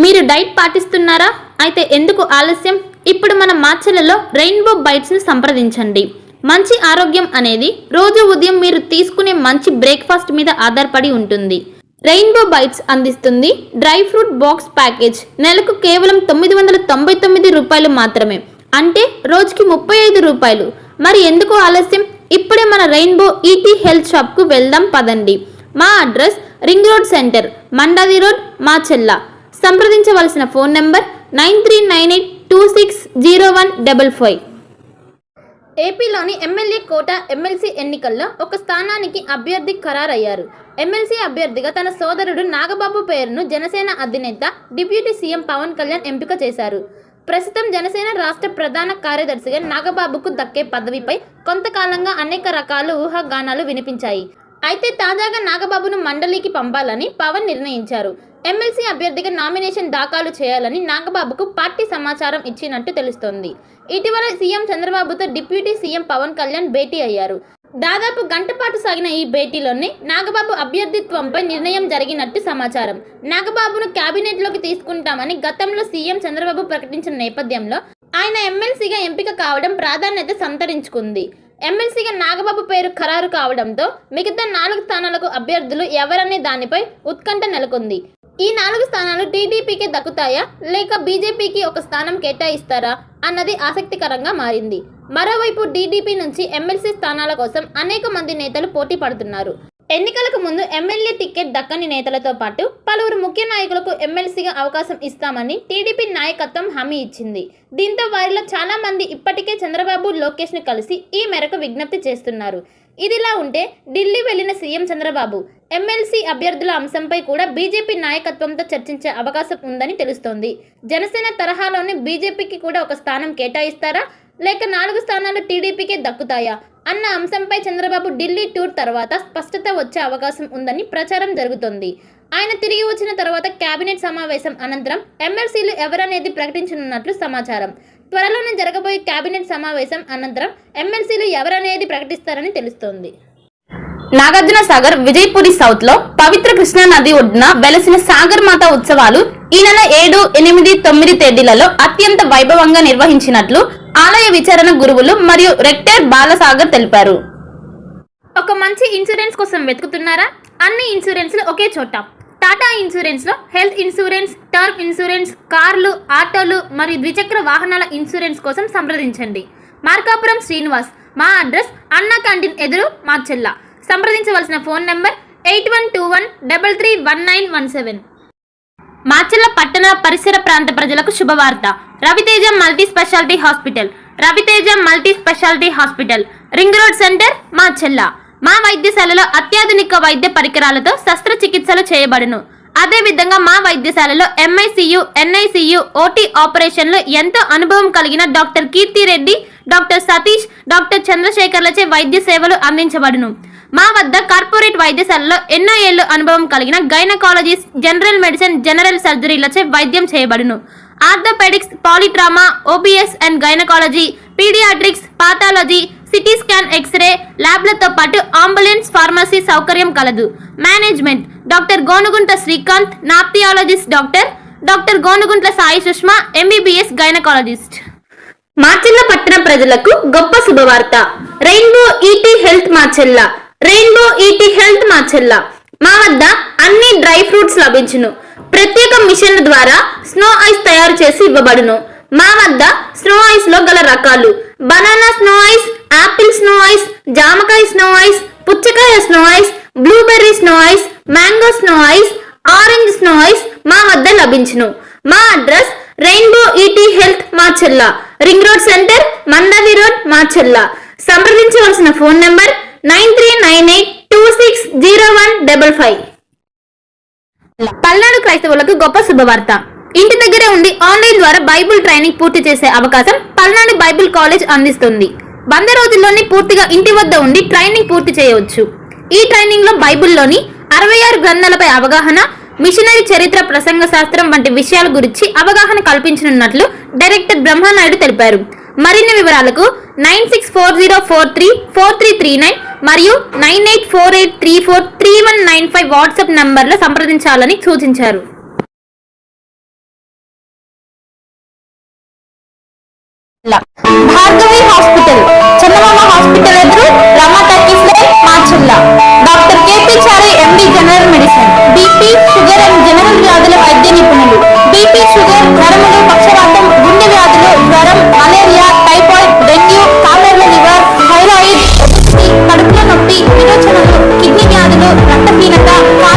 మీరు డైట్ పాటిస్తున్నారా? అయితే ఎందుకు ఆలస్యం? ఇప్పుడు మన మాచెలలో రెయిన్బో బైట్స్ని సంప్రదించండి. మంచి ఆరోగ్యం అనేది రోజు ఉదయం మీరు తీసుకునే మంచి బ్రేక్ఫాస్ట్ మీద ఆధారపడి ఉంటుంది. రెయిన్బో బైట్స్ అందిస్తుంది డ్రై ఫ్రూట్ బాక్స్ ప్యాకేజ్. నెలకు కేవలం 999 రూపాయలు మాత్రమే, అంటే రోజుకి 35 రూపాయలు. మరి ఎందుకు ఆలస్యం? ఇప్పుడే మన రెయిన్బో ఈటీ హెల్త్ షాప్కు వెళ్దాం పదండి. మా address ring road centre, Mandadi road, Macherla. సంప్రదించవలసిన ఫోన్ నెంబర్ 9398260155. ఏపీలోని ఎమ్మెల్యే కోట ఎమ్మెల్సీ ఎన్నికల్లో ఒక స్థానానికి అభ్యర్థి ఖరారయ్యారు. ఎమ్మెల్సీ అభ్యర్థిగా తన సోదరుడు నాగబాబు పేరును జనసేన అధినేత డిప్యూటీ సీఎం పవన్ కళ్యాణ్ ఎంపిక చేశారు. ప్రస్తుతం జనసేన రాష్ట్ర ప్రధాన కార్యదర్శిగా నాగబాబుకు దక్కే పదవిపై కొంతకాలంగా అనేక రకాల ఊహాగానాలు వినిపించాయి. అయితే తాజాగా నాగబాబును మండలికి పంపాలని పవన్ నిర్ణయించారు. ఎమ్మెల్సీ అభ్యర్థిగా నామినేషన్ దాఖలు చేయాలని నాగబాబుకు పార్టీ సమాచారం ఇచ్చినట్టు తెలుస్తోంది. ఇటీవల సీఎం చంద్రబాబుతో డిప్యూటీ సీఎం పవన్ కళ్యాణ్ భేటీ అయ్యారు. దాదాపు గంట పాటు సాగిన ఈ భేటీలోనే నాగబాబు అభ్యర్థిత్వంపై నిర్ణయం జరిగినట్టు సమాచారం. నాగబాబును కేబినెట్లోకి తీసుకుంటామని గతంలో సీఎం చంద్రబాబు ప్రకటించిన నేపథ్యంలో ఆయన ఎమ్మెల్సీగా ఎంపిక కావడం ప్రాధాన్యత సంతరించుకుంది. ఎమ్మెల్సీగా నాగబాబు పేరు ఖరారు కావడంతో మిగతా 4 స్థానాలకు అభ్యర్థులు ఎవరనే దానిపై ఉత్కంఠ నెలకొంది. ఈ 4 స్థానాలు టీడీపీకే దక్కుతాయా, లేక బీజేపీకి ఒక స్థానం కేటాయిస్తారా అన్నది ఆసక్తికరంగా మారింది. మరోవైపు టీడీపీ నుంచి ఎమ్మెల్సీ స్థానాల కోసం అనేక మంది నేతలు పోటీ పడుతున్నారు. ఎన్నికలకు ముందు ఎమ్మెల్యే టికెట్ దక్కని నేతలతో పాటు పలువురు ముఖ్య నాయకులకు ఎమ్మెల్సీగా అవకాశం ఇస్తామని టీడీపీ నాయకత్వం హామీ ఇచ్చింది. దీంతో వారిలో చాలా మంది ఇప్పటికే చంద్రబాబు, లోకేష్ను కలిసి ఈ మేరకు విజ్ఞప్తి చేస్తున్నారు. ఇదిలా ఉంటే ఢిల్లీ వెళ్లిన సీఎం చంద్రబాబు ఎమ్మెల్సీ అభ్యర్థుల అంశంపై కూడా బీజేపీ నాయకత్వంతో చర్చించే అవకాశం ఉందని తెలుస్తోంది. జనసేన తరహాలోనే బీజేపీకి కూడా ఒక స్థానం కేటాయిస్తారా, లేక 4 స్థానాలు టీడీపీకే దక్కుతాయా అన్న అంశంపై చంద్రబాబు ఢిల్లీ టూర్ తర్వాత స్పష్టత వచ్చే అవకాశం ఉందని ప్రచారం జరుగుతోంది. ఆయన తిరిగి వచ్చిన తర్వాత కేబినెట్ సమావేశం అనంతరం ఎమ్మెల్సీలు ఎవరనేది ప్రకటించనున్నట్లు సమాచారం. త్వరలోనే జరగబోయే కేబినెట్ సమావేశం అనంతరం ఎమ్మెల్సీలు ఎవరనేది ప్రకటిస్తారని తెలుస్తోంది. నాగార్జున సాగర్ విజయపురి సౌత్ లో పవిత్ర కృష్ణా నది ఒడ్డున వెలసిన సాగర్ మాత ఉత్సవాలు ఈ నెల 7, 8, 9 తేదీలలో అత్యంత వైభవంగా నిర్వహించినట్లు ఆలయ విచారణ గురువులు మరియు రెక్టర్ బాలసాగర్ తెలిపారు. ఒక మంచి ఇన్సూరెన్స్ కోసం వెతుకుతున్నారా? అన్ని ఇన్సూరెన్స్లు ఒకే చోట. టాటా ఇన్సూరెన్స్ లో హెల్త్ ఇన్సూరెన్స్, టర్మ్ ఇన్సూరెన్స్, కార్లు, ఆటోలు మరియు ద్విచక్ర వాహనాల ఇన్సూరెన్స్ కోసం సంప్రదించండి. మార్కాపురం శ్రీనివాస్. మా అడ్రస్ అన్నా క్యాంటీన్ ఎదురు, మాచెల్ల. సంప్రదించవలసిన ఫోన్ నెంబర్ 8121331917. మాచెల్ల పట్టణ పరిసర ప్రాంత ప్రజలకు శుభవార్త. Raviteja multi speciality hospital. Raviteja multi speciality hospital, ring road centre, Macherla. మా వైద్యశాలలో అత్యాధునిక వైద్య పరికరాలతో శస్త్రచికిత్సలు చేయబడును. అదేవిధంగా మా వైద్యశాలలో ఎంఐసియు, ఎన్ఐసియు, ఓటీ ఆపరేషన్లు ఎంతో అనుభవం కలిగిన doctor Keerthi Reddy, doctor Satish, doctor చంద్రశేఖర్లచే వైద్య సేవలు అందించబడును. మా వద్ద కార్పొరేట్ వైద్యశాలలో ఎన్నో ఏళ్లు అనుభవం కలిగిన గైనకాలజిస్ట్, జనరల్ మెడిసిన్, జనరల్ సర్జరీలచే వైద్యం చేయబడును. Orthopaedics, polytrauma, OBS and gynaecology, paediatrics, pathology, CT scan, x ray ల్యాబ్లతో పాటు అంబులెన్స్, ఫార్మసీ సౌకర్యం కలదు. Management doctor Gonuguntla Srikanth, nephrologist doctor Gonuguntla Sai Sushma, MBBS gynaecologist. Macherla పట్టణ ప్రజలకు గొప్ప శుభవార్త. Rainbow Eat Health Macherla. Rainbow Eat Health Macherla. మా వద్ద అన్ని డ్రై ఫ్రూట్స్ లభించును. ప్రత్యేక మిషన్ల ద్వారా స్నో ఐస్ తయారు చేసి ఇవ్వబడును. మా వద్ద స్నో ఐస్ లో గల రకాలు: banana snow ice, apple snow ice, జామకాయ స్నో ఐస్, పుచ్చకాయ snow ice, blueberry snow ice, mango snow ice, orange snow ice మా వద్ద లభించును. మా address Rainbow Eat Health Macherla, ring road centre, Mandadi road, Macherla. సంప్రదించవలసిన ఫోన్ నెంబర్ 9398260155. పల్నాడు క్రైస్తవులకు గొప్ప శుభవార్త. ఇంటి దగ్గరే ఉండి ఆన్లైన్ ద్వారా బైబిల్ ట్రైనింగ్ పూర్తి చేసే అవకాశం పల్నాడు బైబిల్ కాలేజ్ అందిస్తుంది. 100 రోజుల్లోనే పూర్తిగా ఇంటి వద్ద ఉండి ట్రైనింగ్ పూర్తి చేయవచ్చు. ఈ ట్రైనింగ్ లో బైబిల్లోని 66 గ్రంథాలపై అవగాహన, మిషనరీ చరిత్ర, ప్రసంగ శాస్త్రం వంటి విషయాల గురించి అవగాహన కల్పించనున్నట్లు డైరెక్టర్ బ్రహ్మనాయుడు తెలిపారు. మరిన్ని వివరాలకు 9640434339 మరియు 9848343195 వాట్సాప్ నంబర్లో సంప్రదించాలని సూచించారు. కారణంగా